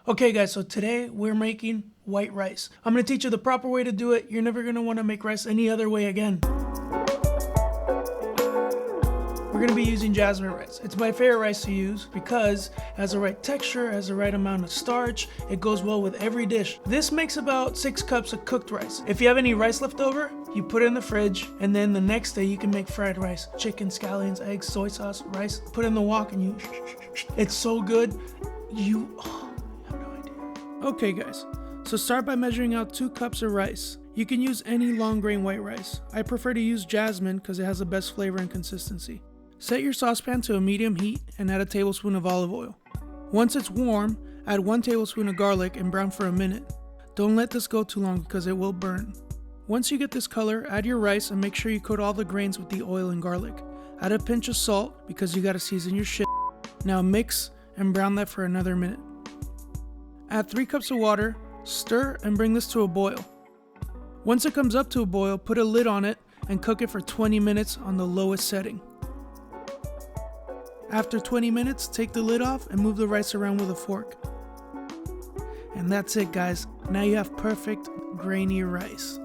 Okay guys, so today we're making white rice. I'm going to teach you the proper way to do it. You're never going to want to make rice any other way again. We're going to be using Jasmine rice. It's my favorite rice to use because it has the right texture, has the right amount of starch. It goes well with every dish. This makes about 6 cups of cooked rice. If you have any rice left over, you put it in the fridge, and then the next day you can make fried rice. Chicken, scallions, eggs, soy sauce, rice. Put it in the wok and you... It's so good. You have no idea. Okay guys, so start by measuring out 2 cups of rice. You can use any long grain white rice. I prefer to use Jasmine because it has the best flavor and consistency. Set your saucepan to a medium heat and add a tablespoon of olive oil. Once it's warm, add 1 tablespoon of garlic and brown for a minute. Don't let this go too long because it will burn. Once you get this color, add your rice and make sure you coat all the grains with the oil and garlic. Add a pinch of salt because you gotta season your shit. Now mix and brown that for another minute. Add 3 cups of water, stir and bring this to a boil. Once it comes up to a boil, put a lid on it and cook it for 20 minutes on the lowest setting. After 20 minutes, take the lid off and move the rice around with a fork. And that's it guys, now you have perfect grainy rice.